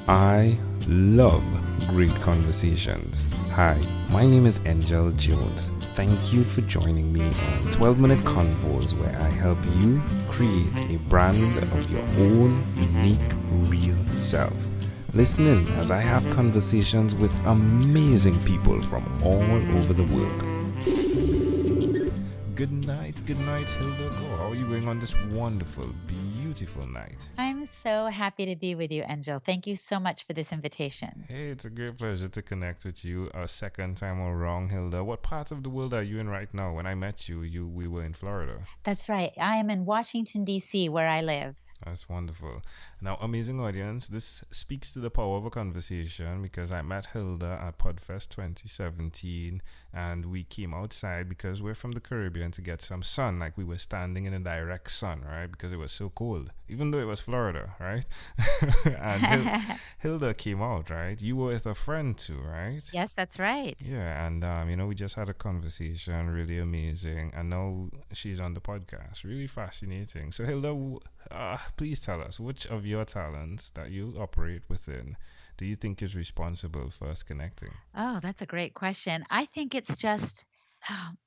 I love great conversations. Hi, my name is Angel Jones. Thank you for joining me on 12-minute convos where I help you create a brand of your own unique, real self. Listen in as I have conversations with amazing people from all over the world. Good night, Hilda Gore. How are you going on this wonderful, beautiful night? I'm so happy to be with you, Angel. Thank you so much for this invitation. Hey, it's a great pleasure to connect with you a second time around, Hilda. What part of the world are you in right now? When I met you, we were in Florida. That's right. I am in Washington, D.C., where I live. That's wonderful. Now, amazing audience, this speaks to the power of a conversation because I met Hilda at Podfest 2017 and we came outside because we're from the Caribbean to get some sun. Like we were standing in a direct sun, right? Because it was so cold, even though it was Florida, right? And Hilda came out, right? You were with a friend too, right? Yes, that's right. Yeah, and we just had a conversation, really amazing, and now she's on the podcast, really fascinating. So, Hilda, please tell us which of your talents that you operate within do you think is responsible for us connecting? Oh, that's a great question. I think it's just,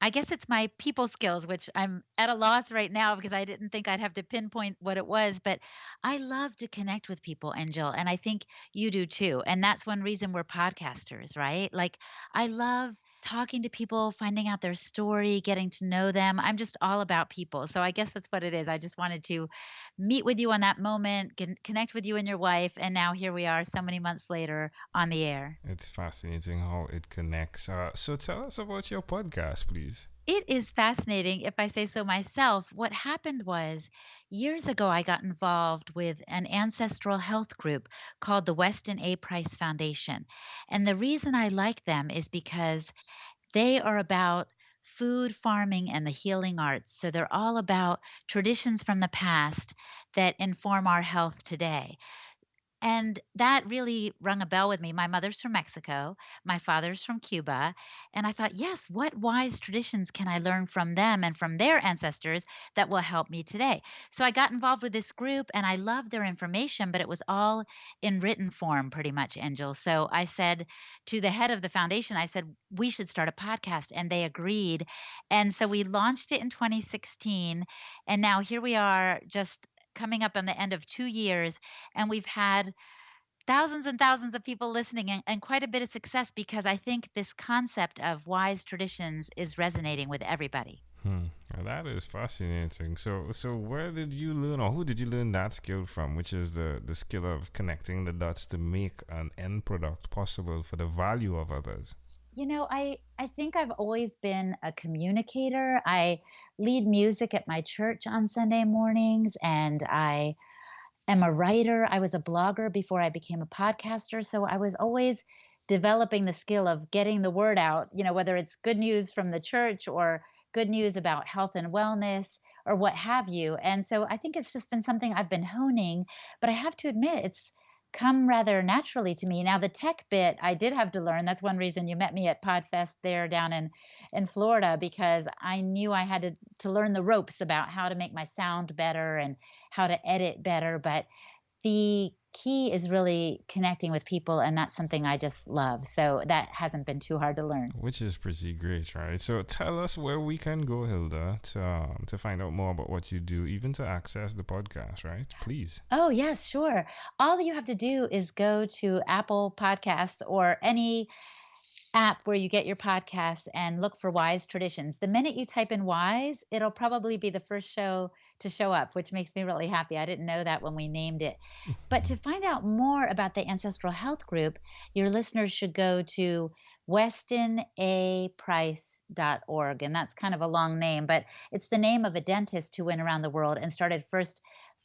I guess it's my people skills, which I'm at a loss right now because I didn't think I'd have to pinpoint what it was. But I love to connect with people, Angel, and I think you do too. And that's one reason we're podcasters, right? Like, I love talking to people, finding out their story, getting to know them. I'm just all about people. So I guess that's what it is. I just wanted to meet with you on that moment, connect with you and your wife. And now here we are so many months later on the air. It's fascinating how it connects. So, tell us about your podcast, please. It is fascinating, if I say so myself. What happened was years ago, I got involved with an ancestral health group called the Weston A. Price Foundation. And the reason I like them is because they are about food, farming, and the healing arts. So they're all about traditions from the past that inform our health today. And that really rung a bell with me. My mother's from Mexico, my father's from Cuba. And I thought, yes, what wise traditions can I learn from them and from their ancestors that will help me today? So I got involved with this group and I loved their information, but it was all in written form, pretty much, Angel. So I said to the head of the foundation, I said, we should start a podcast. And they agreed. And so we launched it in 2016. And now here we are, just coming up on the end of 2 years, and we've had thousands and thousands of people listening and quite a bit of success because I think this concept of wise traditions is resonating with everybody. Well, that is fascinating. So where did you learn, or who did you learn that skill from? Which is the skill of connecting the dots to make an end product possible for the value of others. I think I've always been a communicator. I lead music at my church on Sunday mornings, and I am a writer. I was a blogger before I became a podcaster. So I was always developing the skill of getting the word out, whether it's good news from the church or good news about health and wellness or what have you. And so I think it's just been something I've been honing, but I have to admit it's come rather naturally to me. Now the tech bit I did have to learn. That's one reason you met me at Podfest there down in Florida, because I knew I had to learn the ropes about how to make my sound better and how to edit better. But the key is really connecting with people, and that's something I just love. So that hasn't been too hard to learn. Which is pretty great, right? So tell us where we can go, Hilda, to find out more about what you do, even to access the podcast, right? Please. Oh, yes, sure. All you have to do is go to Apple Podcasts or any app where you get your podcasts and look for Wise Traditions. The minute you type in Wise, it'll probably be the first show to show up, which makes me really happy. I didn't know that when we named it. But to find out more about the Ancestral Health Group, your listeners should go to westonaprice.org. And that's kind of a long name, but it's the name of a dentist who went around the world and started first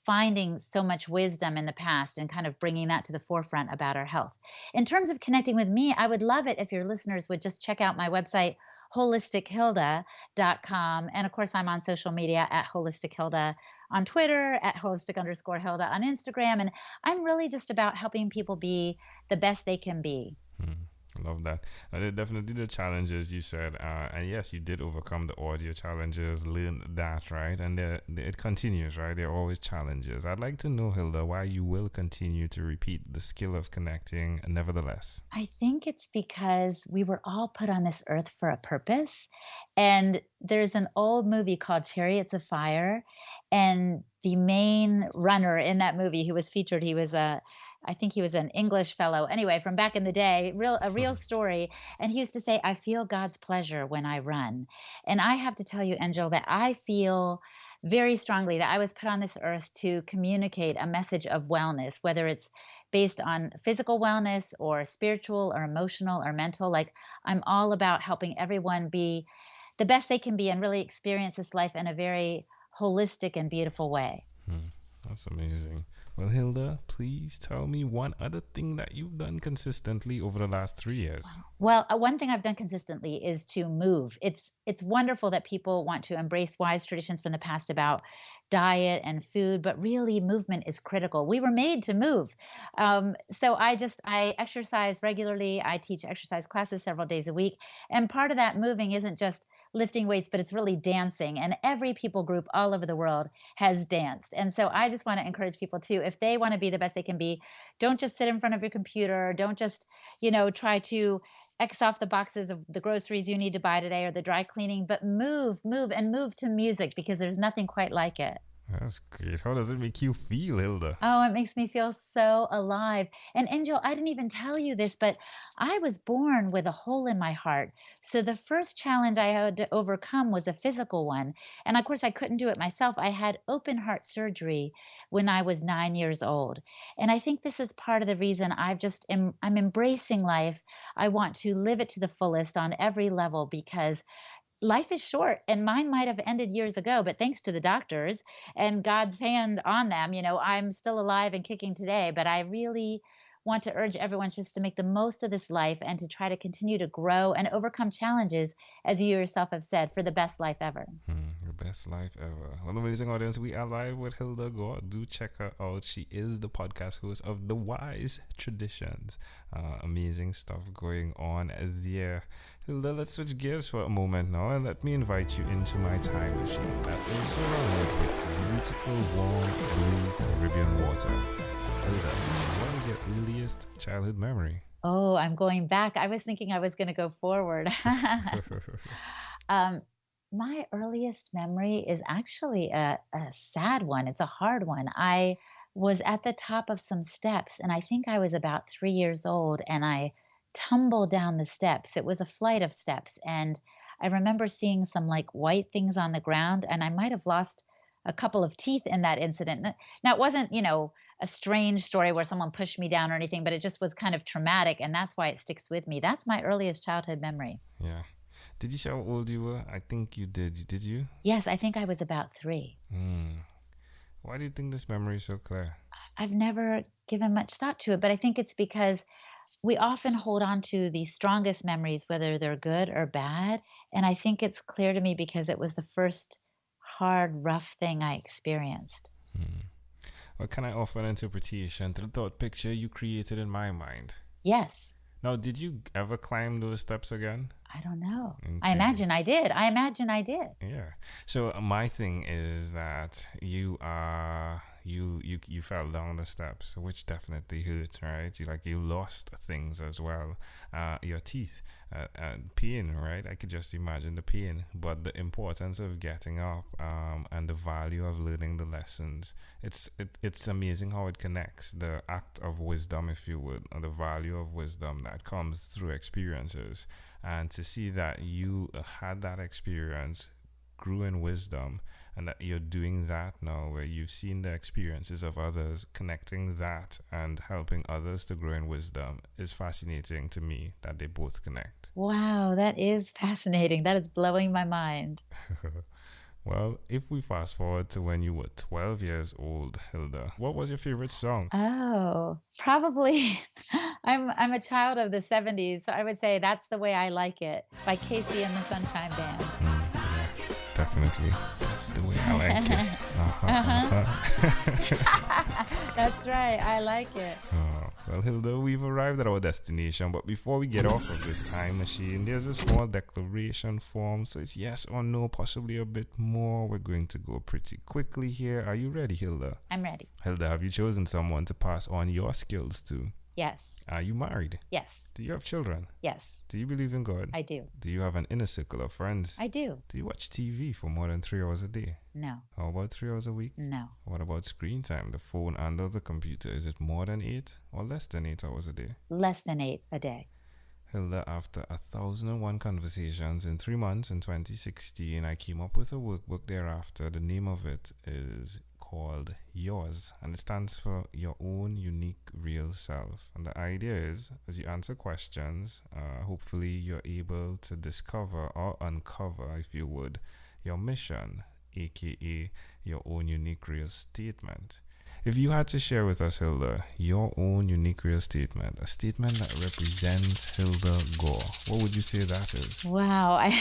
finding so much wisdom in the past and kind of bringing that to the forefront about our health. In terms of connecting with me, I would love it if your listeners would just check out my website, holistichilda.com. And of course, I'm on social media at holistichilda on Twitter, at holistic_Hilda on Instagram. And I'm really just about helping people be the best they can be. Love that. Definitely the challenges you said, and yes, you did overcome the audio challenges, learn that, right? And it continues, right? There are always challenges. I'd like to know, Hilda, why you will continue to repeat the skill of connecting, nevertheless. I think it's because we were all put on this earth for a purpose. And there's an old movie called Chariots of Fire. And the main runner in that movie who was featured, I think he was an English fellow. Anyway, from back in the day, a real story. And he used to say, I feel God's pleasure when I run. And I have to tell you, Angel, that I feel very strongly that I was put on this earth to communicate a message of wellness, whether it's based on physical wellness or spiritual or emotional or mental. Like, I'm all about helping everyone be the best they can be and really experience this life in a very holistic and beautiful way. That's amazing. Well, Hilda, please tell me one other thing that you've done consistently over the last 3 years. Well, one thing I've done consistently is to move. It's wonderful that people want to embrace wise traditions from the past about diet and food, but really movement is critical. We were made to move. So I exercise regularly. I teach exercise classes several days a week, and part of that moving isn't just lifting weights, but it's really dancing. And every people group all over the world has danced. And so I just want to encourage people too, if they want to be the best they can be, don't just sit in front of your computer. Don't just, try to X off the boxes of the groceries you need to buy today or the dry cleaning, but move, and move to music because there's nothing quite like it. That's great. How does it make you feel, Hilda? Oh, it makes me feel so alive. And Angel, I didn't even tell you this, but I was born with a hole in my heart. So the first challenge I had to overcome was a physical one. And of course, I couldn't do it myself. I had open heart surgery when I was 9 years old. And I think this is part of the reason I'm embracing life. I want to live it to the fullest on every level because life is short and mine might have ended years ago, but thanks to the doctors and God's hand on them, I'm still alive and kicking today. But I really want to urge everyone just to make the most of this life and to try to continue to grow and overcome challenges, as you yourself have said, for the best life ever. The best life ever. Well, amazing audience, we are live with Hilda Gore. Do check her out. She is the podcast host of The Wise Traditions. Amazing stuff going on there. Hilda, let's switch gears for a moment now and let me invite you into my time machine that is surrounded with beautiful, warm, blue Caribbean water. Hilda, what is your earliest childhood memory? Oh, I'm going back. I was thinking I was going to go forward. My earliest memory is actually a sad one. It's a hard one. I was at the top of some steps, and I think I was about 3 years old, and I tumbled down the steps. It was a flight of steps, and I remember seeing some like white things on the ground, and I might have lost a couple of teeth in that incident. Now, it wasn't, a strange story where someone pushed me down or anything, but it just was kind of traumatic, and that's why it sticks with me. That's my earliest childhood memory. Yeah. Did you say how old you were? I think you did. Did you? Yes, I think I was about 3. Why do you think this memory is so clear? I've never given much thought to it, but I think it's because we often hold on to the strongest memories, whether they're good or bad. And I think it's clear to me because it was the first hard, rough thing I experienced. Well, can I offer an interpretation to the thought picture you created in my mind? Yes. Now, did you ever climb those steps again? I don't know. Okay. I imagine I did. Yeah. So my thing is that you fell down the steps, which definitely hurts, right? You lost things as well. Your teeth, pain, right? I could just imagine the pain, but the importance of getting up, and the value of learning the lessons. It's amazing how it connects the act of wisdom, if you would, or the value of wisdom that comes through experiences. And to see that you had that experience, grew in wisdom, and that you're doing that now where you've seen the experiences of others, connecting that and helping others to grow in wisdom is fascinating to me, that they both connect. Wow, that is fascinating. That is blowing my mind. Well, if we fast forward to when you were 12 years old, Hilda, what was your favorite song? Oh, probably. I'm a child of the 70s, so I would say That's the Way I Like It by Casey and the Sunshine Band. Definitely. That's the way I like it. That's right. I like it. Well, Hilda, we've arrived at our destination, but before we get off of this time machine, there's a small declaration form. So it's yes or no, possibly a bit more. We're going to go pretty quickly here. Are you ready, Hilda? I'm ready. Hilda, have you chosen someone to pass on your skills to? Yes. Are you married? Yes. Do you have children? Yes. Do you believe in God? I do. Do you have an inner circle of friends? I do. Do you watch TV for more than 3 hours a day? No. How about 3 hours a week? No. What about screen time, the phone and or the computer? Is it more than 8 or less than 8 hours a day? Less than 8 a day. Hilda, after 1,001 conversations in 3 months in 2016, I came up with a workbook thereafter. The name of it is called Yours, and it stands for Your Own Unique Real Self. And the idea is, as you answer questions, hopefully you're able to discover or uncover, if you would, your mission, aka your own unique real statement. If you had to share with us, Hilda, your own unique real statement, a statement that represents Hilda Gore, what would you say that is? Wow.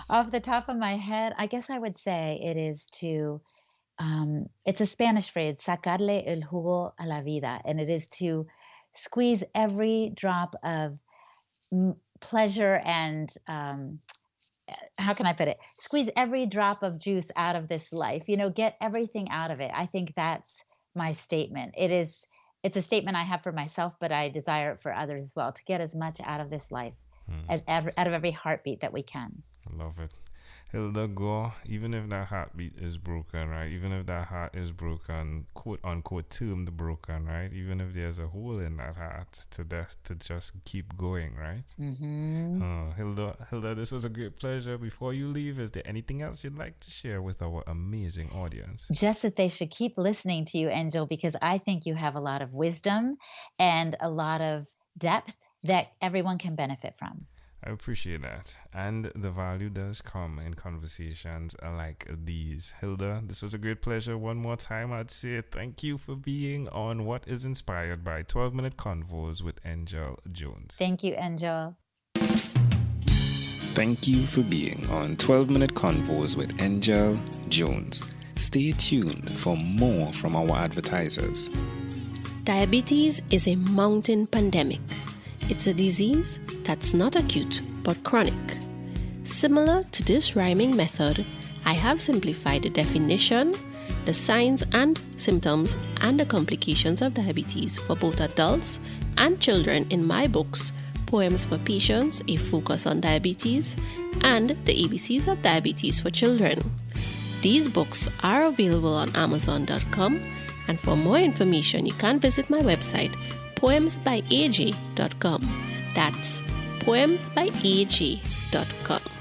Off the top of my head, I guess I would say it is to, it's a Spanish phrase, sacarle el jugo a la vida, and it is to squeeze every drop of pleasure and, how can I put it? Squeeze every drop of juice out of this life, get everything out of it. I think that's my statement. It's a statement I have for myself, but I desire it for others as well, to get as much out of this life as out of every heartbeat that we can. Love it. Hilda Gore, even if that heartbeat is broken, right? Even if that heart is broken, quote unquote termed broken, right? Even if there's a hole in that heart, to just keep going, right? Mm-hmm. Hilda, this was a great pleasure. Before you leave, is there anything else you'd like to share with our amazing audience? Just that they should keep listening to you, Angel, because I think you have a lot of wisdom and a lot of depth that everyone can benefit from. I appreciate that. And the value does come in conversations like these. Hilda, this was a great pleasure. One more time, I'd say thank you for being on what is inspired by 12-Minute Convos with Angel Jones. Thank you, Angel. Thank you for being on 12-Minute Convos with Angel Jones. Stay tuned for more from our advertisers. Diabetes is a mountain pandemic. It's a disease that's not acute but chronic. Similar to this rhyming method, I have simplified the definition, the signs and symptoms, and the complications of diabetes for both adults and children in my books, Poems for Patients, A Focus on Diabetes, and The ABCs of Diabetes for Children. These books are available on Amazon.com, and for more information, you can visit my website, poemsbyaj.com. That's poemsbyaj.com.